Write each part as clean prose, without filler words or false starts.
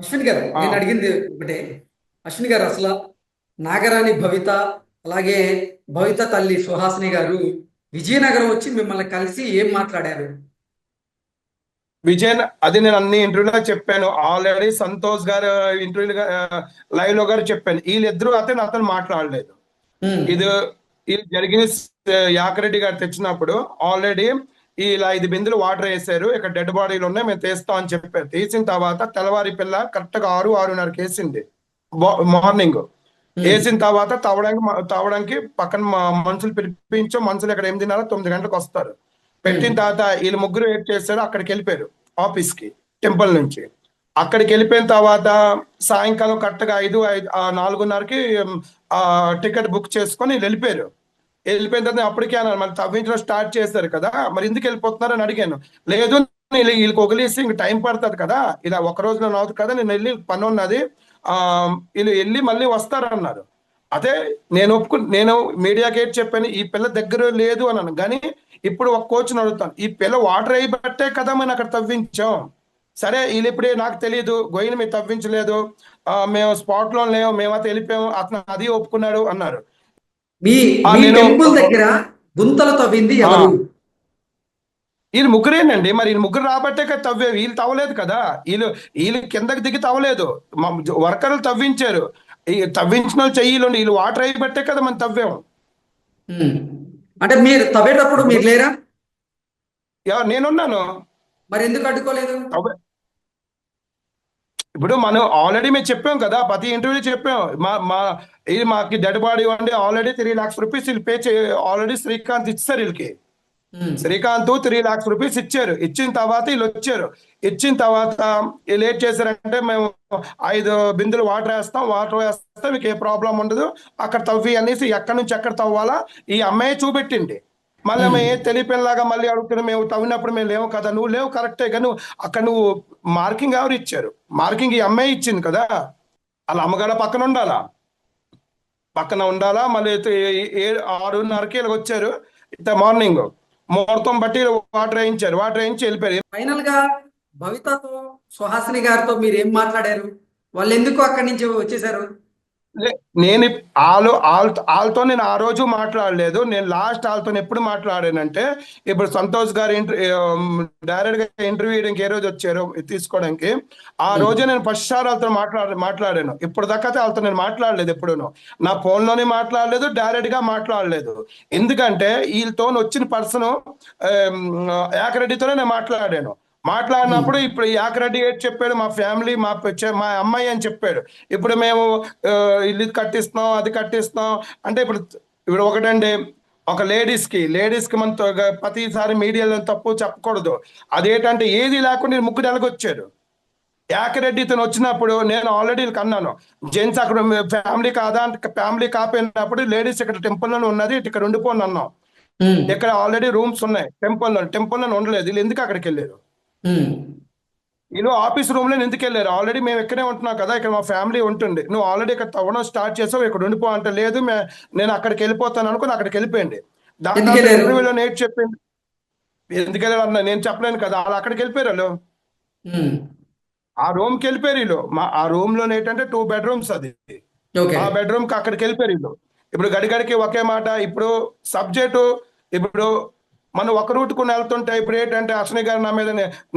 అశ్విని గారు, ఆ నేను అడిగింది ఒకటే. అశ్విని గారు, అసలు నాగరాణి భవిత, అలాగే భవిత తల్లి సుహాసిని గారు విజయనగరం వచ్చి మిమ్మల్ని కలిసి ఏం మాట్లాడారు? విజయ్ అది నేను అన్ని ఇంటర్వ్యూలో చెప్పాను. ఆల్రెడీ సంతోష్ గారు ఇంటర్వ్యూ లైవ్ లో గారు చెప్పాను. వీళ్ళిద్దరూ అతను మాట్లాడలేదు. ఉమ్, ఇది ఇది జరిగిన యాకరెడ్డి గారు తెచ్చినప్పుడు ఆల్రెడీ ఇలా 5 బిందులు వాటర్ వేసారు, ఇక్కడ డెడ్ బాడీలు ఉన్నాయి, మేము తీస్తాం అని చెప్పారు. తీసిన తర్వాత తెల్లవారి పిల్ల కరెక్ట్ గా 6-6:30కి వేసింది మార్నింగ్. ఉమ్, వేసిన తర్వాత తవ్వడానికి పక్కన మనుషులు పిలిపించాం. మనుషులు ఇక్కడ 8:30-9 గంటలకు వస్తారు. ఉమ్, పెట్టిన తర్వాత వీళ్ళు ముగ్గురు వెయిట్ చేశారు. అక్కడికి వెళ్ళిపోయారు ఆఫీస్ కి, టెంపుల్ నుంచి. అక్కడికి వెళ్ళిపోయిన తర్వాత సాయంకాలం కరెక్ట్గా 4:30కి ఆ టికెట్ బుక్ చేసుకొని వీళ్ళు వెళ్ళిపోయారు. వెళ్ళిపోయిన తర్వాత అప్పటికే అన్నారు, మళ్ళీ తవ్వించడం స్టార్ట్ చేశారు కదా, మరి ఎందుకు వెళ్ళిపోతున్నారు అని అడిగాను. లేదు, వీళ్ళకి వదిలేసి ఇంక టైం పడుతుంది కదా, ఇలా ఒక రోజులో అవుతుంది కదా, నేను వెళ్ళి పని ఉన్నది, ఆ వీళ్ళు వెళ్ళి మళ్ళీ వస్తారన్నారు. అదే నేను మీడియాకి ఏంటి చెప్పాను, ఈ పిల్ల దగ్గర లేదు అన్నాను. కానీ ఇప్పుడు ఒక కోచ్ని అడుగుతాను, ఈ పిల్ల వాటర్ అయిబట్టే కదా మనం అక్కడ తవ్వించాం. సరే వీళ్ళు ఇప్పుడే నాకు తెలియదు, గొయ్యిని మీరు తవ్వించలేదు, మేము స్పాట్ లో లేము, మేమైతే వెళ్ళిపోయాము, అతను అది ఒప్పుకున్నాడు అన్నారు. మీ మీ నేను టెంపుల్ దగ్గర గుంతలు తవ్వింది ఎవరు? వీళ్ళు ముగ్గురేనండి. మరి వీళ్ళు ముగ్గురు రాబట్టే కదా తవ్వే, వీళ్ళు తవ్వలేదు కదా. వీళ్ళు వీళ్ళు కిందకి దిగి తవ్వలేదు, మా వర్కర్లు తవ్వించారు. ఈ తవ్వించిన వాళ్ళు చెయ్యిలు వీళ్ళు వాటర్ అయిబట్టే కదా మనం తవ్వాము. ఉమ్. అంటే మీరు తవ్వేటప్పుడు ఇప్పుడు మీరు లేరా? నేనున్నాను. మరి ఎందుకు అడ్డుకోలేదు? ఇప్పుడు మనం ఆల్రెడీ మేము చెప్పాం కదా, ప్రతి ఇంటర్వ్యూ చెప్పాం. ఇది మాకు డెడ్ బాడీ ఇవ్వండి, ఆల్రెడీ 3 lakhs రూపీస్ వీళ్ళు పే చే ఆల్రెడీ శ్రీకాంత్ ఇచ్చారు వీళ్ళకి. ఉమ్, శ్రీకాంత్ 3 lakhs రూపీస్ ఇచ్చారు. ఇచ్చిన తర్వాత వీళ్ళు వచ్చారు. ఇచ్చిన తర్వాత వీళ్ళు ఏం చేశారంటే, మేము 5 బిందులు వాటర్ వేస్తే మీకు ఏ ప్రాబ్లం ఉండదు, అక్కడ తవ్వి అనేసి ఎక్కడి నుంచి ఎక్కడ తవ్వాలా ఈ అమ్మాయి చూపెట్టింది. మళ్ళీ ఉమ్, మేము ఏ తెలియపిల్లలాగా మళ్ళీ అడుగుతున్నాం, మేము తవ్వినప్పుడు మేము లేవు కదా, నువ్వు లేవు కరెక్టే, కానీ నువ్వు మార్కింగ్ ఎవరు ఇచ్చారు? మార్కింగ్ ఈ అమ్మాయి ఇచ్చింది కదా. వాళ్ళ అమ్మగారు పక్కన ఉండాలా. మళ్ళీ 6:30కి ఇలా వచ్చారు. ఇంత మార్నింగ్ ముహూర్తం బట్టి వాటర్ వేయించి వెళ్ళిపోయారు. ఫైనల్ గా భవితతో, సుహాసిని గారితో మీరు ఏం మాట్లాడారు? వాళ్ళు ఎందుకు అక్కడి నుంచి వచ్చేసారు? నేను వాళ్ళతో నేను ఆ రోజు మాట్లాడలేదు. నేను లాస్ట్ వాళ్ళతో ఎప్పుడు మాట్లాడానంటే, ఇప్పుడు సంతోష్ గారు డైరెక్ట్ గా ఇంటర్వ్యూ ఏ రోజు వచ్చారో తీసుకోవడానికి, ఆ ఉమ్, రోజే నేను ఫస్ట్ సార్ వాళ్ళతో మాట్లాడాను. ఇప్పుడు దాకా వాళ్ళతో నేను మాట్లాడలేదు ఎప్పుడును. నా ఫోన్ లోనే మాట్లాడలేదు, డైరెక్ట్ గా మాట్లాడలేదు. ఎందుకంటే వీళ్ళతో వచ్చిన పర్సన్ యాకరెడ్డితోనే నేను మాట్లాడాను. ఉమ్, మాట్లాడినప్పుడు ఇప్పుడు యాకరెడ్డి ఏంటి చెప్పాడు, మా ఫ్యామిలీ మా అమ్మాయి అని చెప్పాడు. ఇప్పుడు మేము ఇల్లు కట్టిస్తున్నాం, అది కట్టిస్తున్నాం అంటే, ఇప్పుడు ఒకటండి, ఒక లేడీస్ కి మనం ప్రతిసారి మీడియాలో తప్పు చెప్పకూడదు. అదేంటంటే ఏది లేకుండా వీళ్ళు ముగ్గురు ఎలాగొచ్చారు. యాకిరెడ్డి ఇతను వచ్చినప్పుడు నేను ఆల్రెడీ అన్నాను, జెంట్స్ అక్కడ ఫ్యామిలీ కాదా అంటే, ఫ్యామిలీ కాపోయినప్పుడు లేడీస్ ఇక్కడ టెంపుల్లోనే ఉన్నది, ఇక్కడ ఉండిపోండి అన్నాం. ఉమ్, ఇక్కడ ఆల్రెడీ రూమ్స్ ఉన్నాయి టెంపుల్లో ఉండలేదు. వీళ్ళు ఎందుకు అక్కడికి వెళ్ళారు? ఉమ్, వీళ్ళు ఆఫీస్ రూమ్ లో ఎందుకు వెళ్ళారు? ఆల్రెడీ మేము ఇక్కడే ఉంటున్నాం కదా, ఇక్కడ మా ఫ్యామిలీ ఉంటుంది, నువ్వు ఆల్రెడీ ఇక్కడ తవ్వడం స్టార్ట్ చేసావు, ఇక్కడ ఉండిపో అంటే, లేదు నేను అక్కడికి వెళ్ళిపోతాను అనుకుని అక్కడికి వెళ్ళిపోయింది. దాని ఎందుకు తర్వాత వెళ్ళారు? ఇంటర్వ్యూలో నేట్ చెప్పింది. ఎందుకు వెళ్ళారు అన్న నేను చెప్పలేను కదా, వాళ్ళు అక్కడికి వెళ్ళిపోయారు. వాళ్ళు ఉమ్, ఆ రూమ్ కి వెళ్ళిపోయారు. వీళ్ళు ఆ రూమ్ లో ఏంటంటే 2 bedrooms అది. ఓకే. ఆ బెడ్రూమ్ కి అక్కడికి వెళ్ళిపోయారు వీళ్ళు. ఇప్పుడు గడిగడికి ఒకే మాట. ఇప్పుడు సబ్జెక్టు, ఇప్పుడు మనం ఒక రూట్ కొని వెళ్తుంటే, ఇప్పుడు ఏంటంటే అశ్విని గారు నా మీద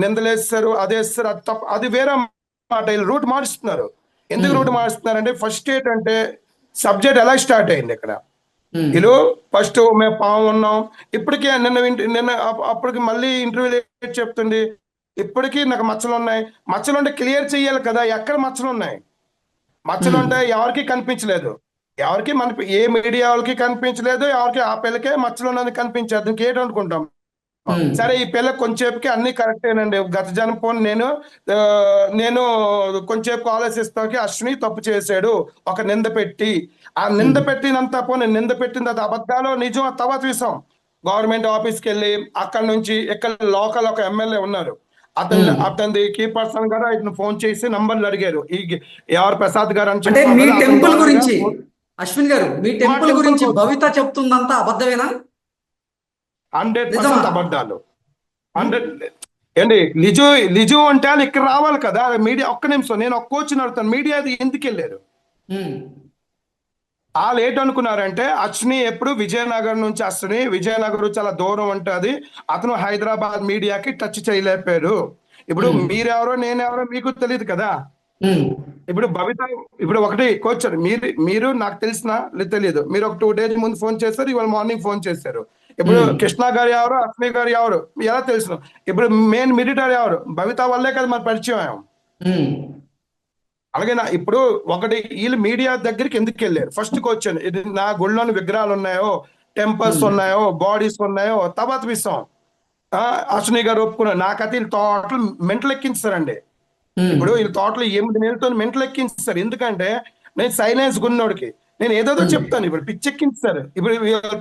నిందలేస్తారు, అదేస్తారు, అది తప్ప, అది వేరే మాట. వీళ్ళు రూట్ మారుస్తున్నారు. ఎందుకు ఉమ్, రూట్ మారుస్తున్నారు అంటే, ఫస్ట్ ఏంటంటే సబ్జెక్ట్ ఎలా స్టార్ట్ అయింది ఇక్కడ. ఉమ్, వీళ్ళు ఫస్ట్ మేము పాము ఉన్నాం, ఇప్పటికే నిన్న అప్పటికి మళ్ళీ ఇంటర్వ్యూ చెప్తుంది, ఇప్పటికీ నాకు మచ్చలు ఉన్నాయి. మచ్చలు ఉంటే క్లియర్ చెయ్యాలి కదా, ఎక్కడ మచ్చలు ఉన్నాయి? మచ్చలు ఉమ్, ఉంటే ఎవరికి కనిపించలేదు. ఎవరికి ఏ మీడియా వాళ్ళకి కనిపించలేదు, ఎవరికి ఆ పిల్లకే మచ్చలు ఉన్నది కనిపించదు. ఇంకేటనుకుంటాం? ఉమ్, సరే ఈ పిల్ల కొంచెంసేపుకి అన్ని కరెక్టేనండి. గత జనపోని ఆ, నేను కొంచెంసేపు ఆలోచిస్తాకి అశ్విని తప్పు చేశాడు ఒక నింద పెట్టి. ఆ నింద ఉమ్, పెట్టినంత పోనీ, నింద పెట్టిన తర్వాత అబద్ధాలు నిజం ఆ తర్వాత చూసాం. గవర్నమెంట్ ఆఫీస్కి వెళ్ళి అక్కడి నుంచి ఇక్కడ లోకల్ ఒక ఎమ్మెల్యే ఉన్నారు, ఉమ్. అతనిది కీ పర్సన్ గారు ఇతను ఫోన్ చేసి నంబర్లు అడిగారు. ఎవరు ప్రసాద్ గారు అని అంటే చెప్పారు మీ కదా, అతని టెంపుల్ ద్వారాగా గురించి, అశ్విన్ గారు, మీ మా టెంపుల్ టెంపుల్ గురించి భవిత చెప్తుందంతా అబద్ధమేనా? 100% నిజమా? అబద్ధాలు. ఉమ్, 100 ఏంటి లిజు లిజు అంటే వాళ్ళు ఇక్కడ రావాలి కదా మీడియా. ఒక్క నిమిషం, నేను ఒక్క కోచ్ అడుగుతాను, మీడియా అది ఎందుకు వెళ్ళారు? ఉమ్, వాళ్ళు ఏంటనుకున్నారంటే అశ్విని ఎప్పుడు విజయనగరం నుంచి, అశ్విని విజయనగరం చాలా దూరం ఉంటుంది, అతను హైదరాబాద్ మీడియాకి టచ్ చేయలేపారు. ఇప్పుడు ఉమ్, మీరెవరో నేనెవరో మీకు తెలియదు కదా. ఉమ్, ఇప్పుడు భవిత, ఇప్పుడు ఒకటి కోచ్, మీరు మీరు నాకు తెలిసినా లేదు తెలియదు, మీరు ఒక 2 days ముందు ఫోన్ చేశారు, ఇవాళ మార్నింగ్ ఫోన్ చేశారు. ఇప్పుడు ఉమ్, కృష్ణ గారు ఎవరు, అశ్విని గారు ఎవరు ఎలా తెలుసు? ఇప్పుడు మెయిన్ మిడిటర్ ఎవరు? భవిత వల్లే కదా మరి పరిచయం. ఉమ్, అలాగే ఇప్పుడు ఒకటి, వీళ్ళు మీడియా దగ్గరికి ఎందుకు వెళ్ళారు? ఫస్ట్ క్వశ్చన్ ఇది. నా గుళ్ళోని విగ్రహాలు ఉన్నాయో, టెంపుల్స్ ఉమ్, ఉన్నాయో, బాడీస్ ఉన్నాయో తర్వాత విషయం. అశ్విని గారు ఒప్పుకున్నారు. నాకైతే వీళ్ళు తోటలు మెంటలు ఎక్కించారండి. ఉమ్, ఇప్పుడు వీళ్ళు తోటలు 8 నెలలతో మెంటలు ఎక్కించారు. ఎందుకంటే నేను సైలెన్స్ గున్నోడికి నేను ఏదేదో ఉమ్, చెప్తాను. ఇప్పుడు పిచ్చెక్కించారు. ఇప్పుడు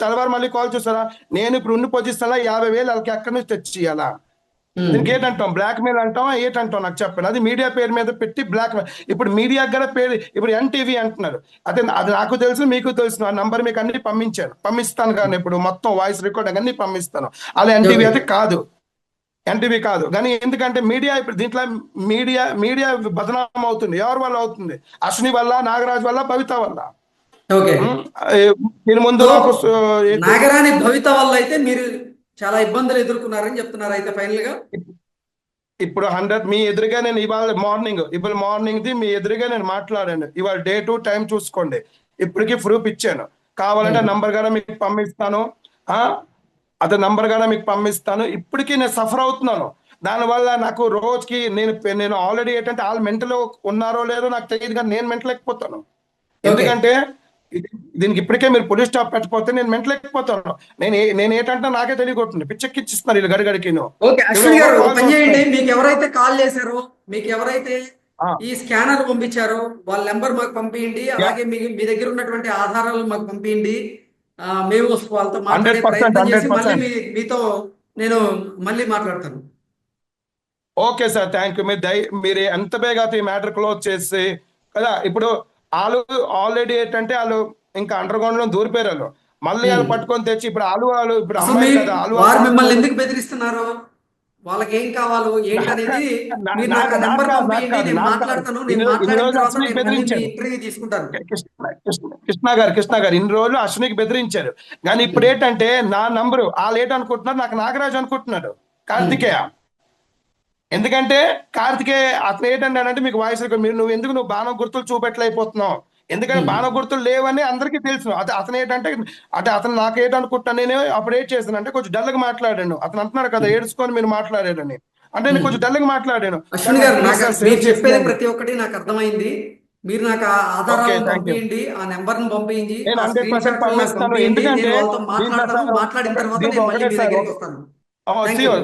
తెల్లవారు మళ్ళీ కాల్ చేస్తారా, నేను ఇప్పుడు ఉన్న పొజిషన్ లో 50,000 వాళ్ళకి ఎక్కడి నుంచి తెచ్చి ఇవ్వాలా? ఉమ్. దీనికి ఏంటంటాం? బ్లాక్ మెయిల్ అంటాం, ఏంటంటాం నాకు చెప్పండి. అది మీడియా పేరు మీద పెట్టి బ్లాక్ మెయిల్. ఇప్పుడు మీడియా కూడా పేరు, ఇప్పుడు ఎన్టీవీ అంటున్నారు. అదే అది నాకు తెలుసు, మీకు తెలుసు. ఆ నంబర్ మీకు అన్ని పంపిస్తాను కానీ ఇప్పుడు మొత్తం వాయిస్ రికార్డింగ్ అన్ని పంపిస్తాను. అలా ఎన్టీవీ ఓకే. అయితే కాదు, ఎన్టీవీ కాదు. కానీ ఎందుకంటే మీడియా ఇప్పుడు దీంట్లో మీడియా మీడియా బదనాం అవుతుంది. ఎవరి వల్ల అవుతుంది? అశ్విని వల్ల, నాగరాజ్ వల్ల, భవిత వల్ల. ఓకే. ఉం? ఏ, దీని ముందు సో నాకు ఏంటి, నాగరాణి భవిత వల్ల అయితే మీరు చాలా ఇబ్బందులు ఎదుర్కొన్నారని చెప్తున్నారు అయితే ఫైనల్ గా. ఇప్పుడు 100 మీ ఎదురుగా నేను ఇవాళ మార్నింగ్, ఇప్పుడు మార్నింగ్ ది మీ ఎదురుగా నేను మాట్లాడాను. ఇవాళ డే టు టైం చూసుకోండి. ఇప్పటికి ప్రూఫ్ ఇచ్చాను. కావాలంటే ఉమ్, నంబర్ కూడా మీకు పంపిస్తాను. ఆ అదే నంబర్ కూడా మీకు పంపిస్తాను. ఇప్పటికీ నేను సఫర్ అవుతున్నాను. దానివల్ల నాకు రోజుకి నేను ఆల్రెడీ ఏంటంటే వాళ్ళు మెంటల్ ఉన్నారో లేదో నాకు తెలియదు, కానీ నేను మెంటల్ ఎక్కిపోతాను. ఓకే. ఎందుకంటే దీనికి ఇప్పటికే మీరు పోలీస్ స్టాప్ పెట్టకపోతే నేను మెంటల్ ఎక్కిపోతాను. నేను ఏంటంటే నాకే తెలియకొట్టుంది, పిచ్చెక్కిచ్చిస్తున్నారు వీళ్ళు గడిగడికి. ఓకే ఇప్పుడు అశ్విని గారు, ఒక కాల్స్ పని చేయండి. వస్తున్నాయి. మీకు ఎవరైతే కాల్ చేశారో, మీకు ఎవరైతే ఆ, ఈ స్కానర్ పంపించారో వాళ్ళ నెంబర్ మాకు పంపించండి. యా, అలాగే మీ దగ్గర ఉన్నటువంటి ఆధారాలు మాకు పంపించండి. మేము వాళ్ళతో మాట్లాడే 100%, ప్రయత్నం చేసి మళ్ళీ 100%. మీతో నేను మళ్ళీ మాట్లాడతాను. Okay sir, thank you. మీరు ఎంత బేగా ఈ మ్యాటర్ క్లోజ్ చేసి కదా. ఇప్పుడు వాళ్ళు ఆల్రెడీ ఏంటంటే వాళ్ళు ఇంకా అండర్ గ్రౌండ్ లో దూరిపోయారు. వాళ్ళు మళ్ళీ వాళ్ళు ఉమ్. పట్టుకొని తెచ్చి ఇప్పుడు వాళ్ళు ఇప్పుడు అసలు అమ్మాయిలు కదా, వాళ్ళు వారు మిమ్మల్ని వాళ్ళు ఎందుకు బెదిరిస్తున్నారు? వాళ్ళకి ఏం కావాలో ఏంటనేది మీరు నాకు ఆ నాకు నెంబర్ కాదు, నాకు పంపించండి. కాదు, నేను నాకు కాదు. మాట్లాడతాను. నేను ఇన్ని మాట్లాడిన రోజులు తర్వాత అశ్వినికి నేను మళ్ళీ మీ బెదిరించారు. ఇంటర్వ్యూ తీసుకుంటాను. కృష్ణ గారు ఇన్ని రోజులు అశ్వినికి బెదిరించారు. కానీ ఇప్పుడు ఉమ్, ఏంటంటే నా నంబరు వాళ్ళు ఏంటనుకుంటున్నారు, నాకు నాగరాజు అనుకుంటున్నాడు, ఉమ్, కార్తికేయ. ఎందుకంటే కార్తికేయ అతను ఏంటంటే మీకు వాయిస్ మీరు నువ్వు బాణం గుర్తులు చూపెట్టలేకపోతున్నావు. ఎందుకంటే ఉమ్, బాణం గుర్తులు లేవని అందరికీ తెలుసు. అతను ఏంటంటే అంటే అతను నాకేటనుకుంటాను, నేను అప్పుడు ఏం చేశాను అంటే కొంచెం డల్గా మాట్లాడాను. అతను అంటున్నాడు కదా ఉమ్, ఏడుచుకొని మీరు మాట్లాడారని, అంటే నేను ఉమ్. కొంచెం డల్గా మాట్లాడాను. అశ్విని కానీ గారు, ప్లీజ్ నాకు సార్ మీరు సేవ్ చెప్పేది చేసినాను. ప్రతి ఒక్కటి నాకు అర్థమైంది. మీరు నాకు ఆ ఓకే, ఆధారాలను థ్యాంక్ యూ. పంపించండి, ఆ నెంబర్ను పంపించి, నేను ఆ స్క్రీన్ 100% షాట్లు నాకు పంపిస్తాను. పంపించండి. నేను ఎందుకంటే వాళ్ళతో దీంట్లో మాట్లాడతాను. సార్ మాట్లాడిన తర్వాత దీంట్లో నేను మళ్ళీ ఒకటే మీ సార్, దగ్గరికి వస్తాను. Thank see you.